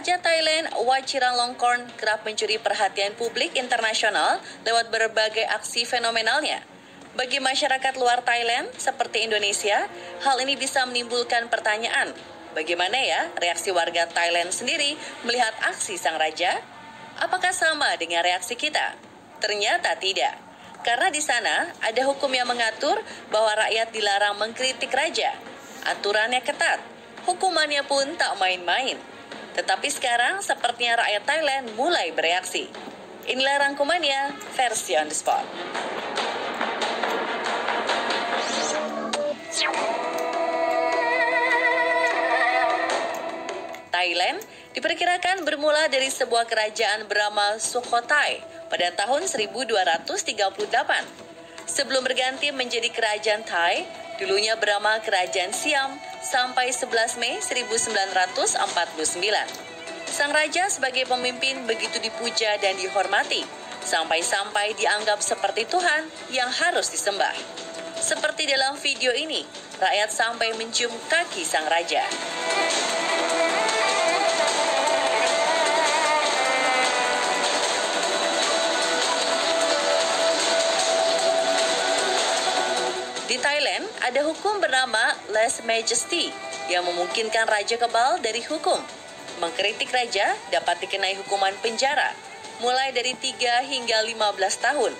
Raja Thailand Vajiralongkorn kerap mencuri perhatian publik internasional lewat berbagai aksi fenomenalnya. Bagi masyarakat luar Thailand seperti Indonesia, hal ini bisa menimbulkan pertanyaan, bagaimana ya reaksi warga Thailand sendiri melihat aksi sang raja? Apakah sama dengan reaksi kita? Ternyata tidak, karena di sana ada hukum yang mengatur bahwa rakyat dilarang mengkritik raja. Aturannya ketat, hukumannya pun tak main-main. Tetapi sekarang sepertinya rakyat Thailand mulai bereaksi. Inilah rangkumannya versi on the spot. Thailand diperkirakan bermula dari sebuah kerajaan bernama Sukhothai pada tahun 1238. Sebelum berganti menjadi kerajaan Thai, dulunya bernama Kerajaan Siam sampai 11 Mei 1949. Sang raja sebagai pemimpin begitu dipuja dan dihormati, sampai-sampai dianggap seperti Tuhan yang harus disembah. Seperti dalam video ini, rakyat sampai mencium kaki sang raja. Di Thailand, ada hukum bernama lèse majesty yang memungkinkan raja kebal dari hukum. Mengkritik raja dapat dikenai hukuman penjara, mulai dari 3 hingga 15 tahun.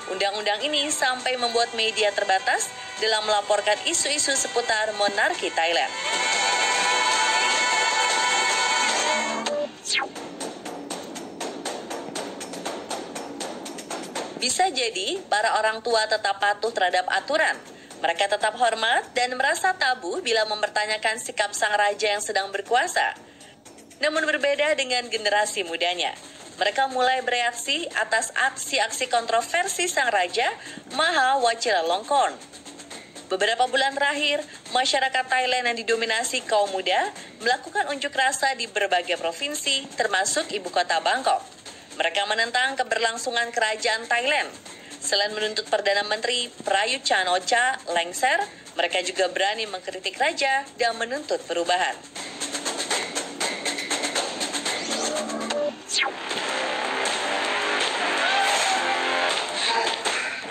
Undang-undang ini sampai membuat media terbatas dalam melaporkan isu-isu seputar monarki Thailand. Bisa jadi para orang tua tetap patuh terhadap aturan. Mereka tetap hormat dan merasa tabu bila mempertanyakan sikap sang raja yang sedang berkuasa. Namun berbeda dengan generasi mudanya. Mereka mulai bereaksi atas aksi-aksi kontroversi sang raja Maha Vajiralongkorn. Beberapa bulan terakhir, masyarakat Thailand yang didominasi kaum muda melakukan unjuk rasa di berbagai provinsi, termasuk ibu kota Bangkok. Mereka menentang keberlangsungan kerajaan Thailand. Selain menuntut Perdana Menteri Prayut Chan-o-cha lengser, mereka juga berani mengkritik raja dan menuntut perubahan.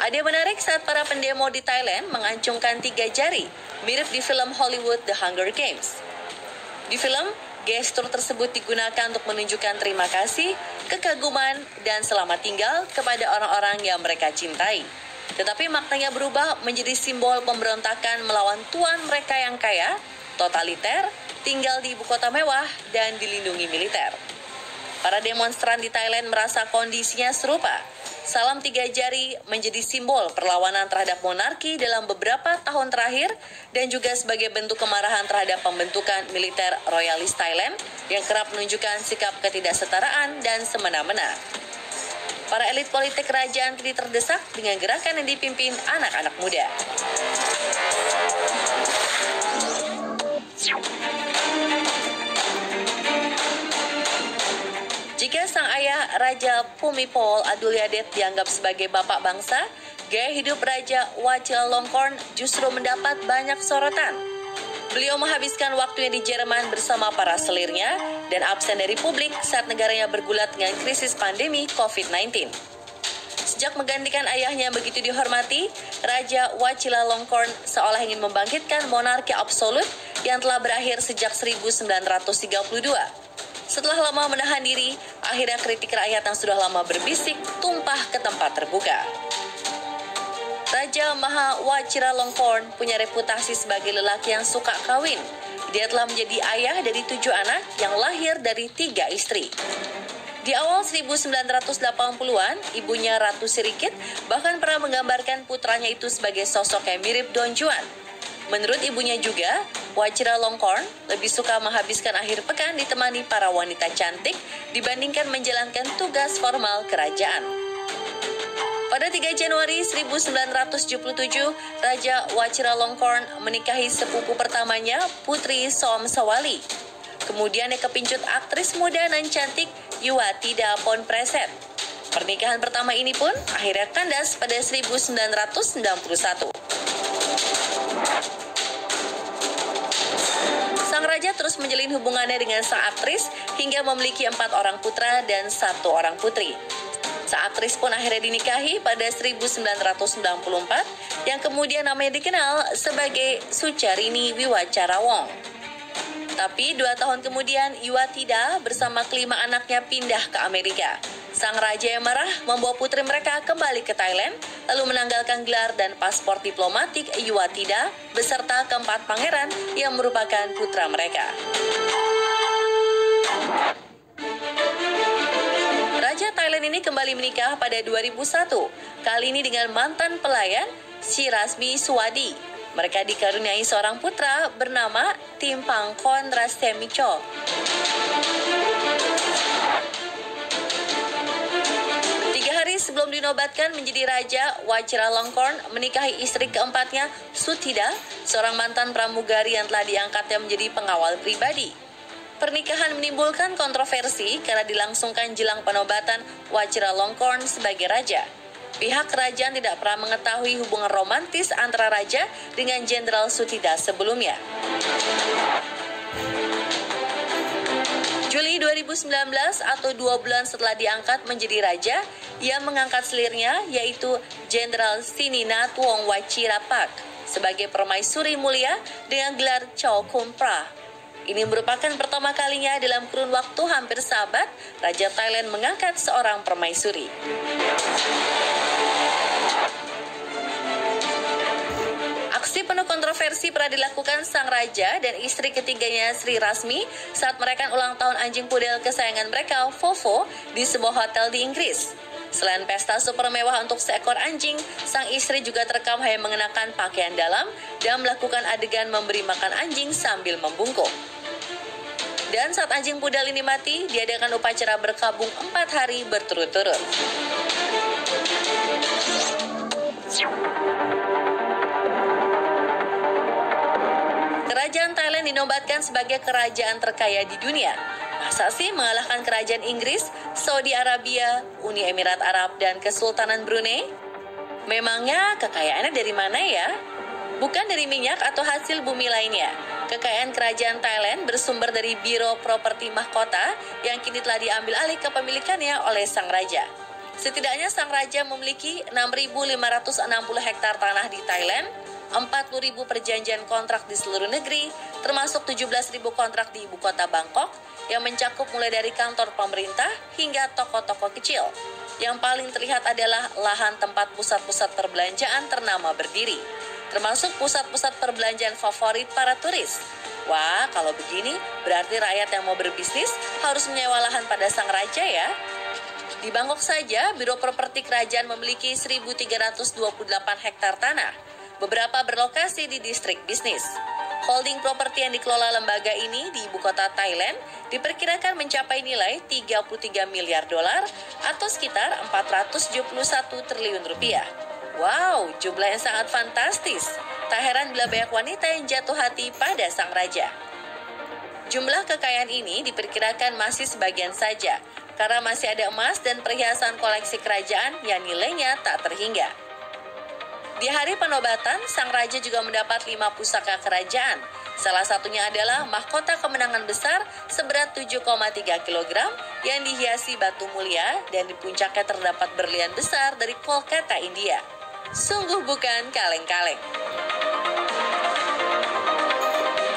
Ada yang menarik saat para pendemo di Thailand mengacungkan 3 jari, mirip di film Hollywood The Hunger Games. Di film, gestur tersebut digunakan untuk menunjukkan terima kasih, kekaguman, dan selamat tinggal kepada orang-orang yang mereka cintai. Tetapi maknanya berubah menjadi simbol pemberontakan melawan tuan mereka yang kaya, totaliter, tinggal di ibu kota mewah, dan dilindungi militer. Para demonstran di Thailand merasa kondisinya serupa. Salam 3 jari menjadi simbol perlawanan terhadap monarki dalam beberapa tahun terakhir dan juga sebagai bentuk kemarahan terhadap pembentukan militer royalis Thailand yang kerap menunjukkan sikap ketidaksetaraan dan semena-mena. Para elit politik kerajaan kini terdesak dengan gerakan yang dipimpin anak-anak muda. Jika sang ayah Raja Phumipol Adulyadet dianggap sebagai bapak bangsa, gaya hidup Raja Vajiralongkorn justru mendapat banyak sorotan. Beliau menghabiskan waktunya di Jerman bersama para selirnya dan absen dari publik saat negaranya bergulat dengan krisis pandemi COVID-19. Sejak menggantikan ayahnya yang begitu dihormati, Raja Vajiralongkorn seolah ingin membangkitkan monarki absolut yang telah berakhir sejak 1932. Setelah lama menahan diri, akhirnya kritik rakyat yang sudah lama berbisik tumpah ke tempat terbuka. Raja Maha Vajiralongkorn punya reputasi sebagai lelaki yang suka kawin. Dia telah menjadi ayah dari 7 anak yang lahir dari 3 istri. Di awal 1980-an, ibunya Ratu Sirikit bahkan pernah menggambarkan putranya itu sebagai sosok yang mirip Don Juan. Menurut ibunya juga, Vajiralongkorn lebih suka menghabiskan akhir pekan ditemani para wanita cantik dibandingkan menjalankan tugas formal kerajaan. Pada 3 Januari 1977, Raja Vajiralongkorn menikahi sepupu pertamanya, Putri Somsawali. Kemudian ia kepincut aktris muda dan cantik Yuwatida Ponpreset. Pernikahan pertama ini pun akhirnya kandas pada 1991. Sang raja raja terus menjalin hubungannya dengan sang aktris hingga memiliki 4 orang putra dan 1 orang putri. Sang aktris pun akhirnya dinikahi pada 1994 yang kemudian namanya dikenal sebagai Sucharini Wiwacharawong. Tapi 2 tahun kemudian Iwatida bersama kelima anaknya pindah ke Amerika. Sang raja yang marah membawa putri mereka kembali ke Thailand, lalu menanggalkan gelar dan paspor diplomatik Iwatida beserta keempat pangeran yang merupakan putra mereka. Raja Thailand ini kembali menikah pada 2001, kali ini dengan mantan pelayan Sirasmi Suwadi. Mereka dikaruniai seorang putra bernama Timpangkon Rastemicho. Sebelum dinobatkan menjadi raja, Vajiralongkorn menikahi istri keempatnya, Suthida, seorang mantan pramugari yang telah diangkatnya menjadi pengawal pribadi. Pernikahan menimbulkan kontroversi karena dilangsungkan jelang penobatan Vajiralongkorn sebagai raja. Pihak kerajaan tidak pernah mengetahui hubungan romantis antara raja dengan Jenderal Suthida sebelumnya. Juli 2019 atau 2 bulan setelah diangkat menjadi raja, ia mengangkat selirnya yaitu Jenderal Sininatwong Wachirapak sebagai permaisuri mulia dengan gelar Chow Kumpra. Ini merupakan pertama kalinya dalam kurun waktu hampir seabad Raja Thailand mengangkat seorang permaisuri. Aksi penuh kontroversi pernah dilakukan sang raja dan istri ketiganya Sri Rasmi saat merayakan ulang tahun anjing pudel kesayangan mereka, Fofo, di sebuah hotel di Inggris. Selain pesta super mewah untuk seekor anjing, sang istri juga terekam hanya mengenakan pakaian dalam dan melakukan adegan memberi makan anjing sambil membungkuk. Dan saat anjing pudel ini mati, diadakan upacara berkabung 4 hari berturut-turut. Kerajaan Thailand dinobatkan sebagai kerajaan terkaya di dunia. Masa sih mengalahkan kerajaan Inggris, Saudi Arabia, Uni Emirat Arab, dan Kesultanan Brunei? Memangnya kekayaannya dari mana ya? Bukan dari minyak atau hasil bumi lainnya. Kekayaan kerajaan Thailand bersumber dari Biro Properti Mahkota yang kini telah diambil alih kepemilikannya oleh sang raja. Setidaknya sang raja memiliki 6.560 hektar tanah di Thailand, 40.000 perjanjian kontrak di seluruh negeri, termasuk 17.000 kontrak di ibu kota Bangkok, yang mencakup mulai dari kantor pemerintah hingga toko-toko kecil. Yang paling terlihat adalah lahan tempat pusat-pusat perbelanjaan ternama berdiri, termasuk pusat-pusat perbelanjaan favorit para turis. Wah, kalau begini berarti rakyat yang mau berbisnis harus menyewa lahan pada sang raja ya. Di Bangkok saja, Biro Properti Kerajaan memiliki 1.328 hektar tanah. Beberapa berlokasi di distrik bisnis. Holding properti yang dikelola lembaga ini di ibu kota Thailand diperkirakan mencapai nilai 33 miliar dolar atau sekitar 471 triliun rupiah. Wow, jumlah yang sangat fantastis. Tak heran bila banyak wanita yang jatuh hati pada sang raja. Jumlah kekayaan ini diperkirakan masih sebagian saja, karena masih ada emas dan perhiasan koleksi kerajaan yang nilainya tak terhingga. Di hari penobatan, sang raja juga mendapat 5 pusaka kerajaan. Salah satunya adalah mahkota kemenangan besar seberat 7,3 kg yang dihiasi batu mulia dan di puncaknya terdapat berlian besar dari Kolkata, India. Sungguh bukan kaleng-kaleng.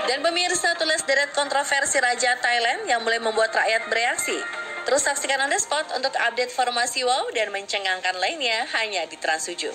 Dan pemirsa, tulis deret kontroversi Raja Thailand yang mulai membuat rakyat bereaksi. Terus saksikan On The Spot untuk update formasi wow dan mencengangkan lainnya hanya di Trans 7.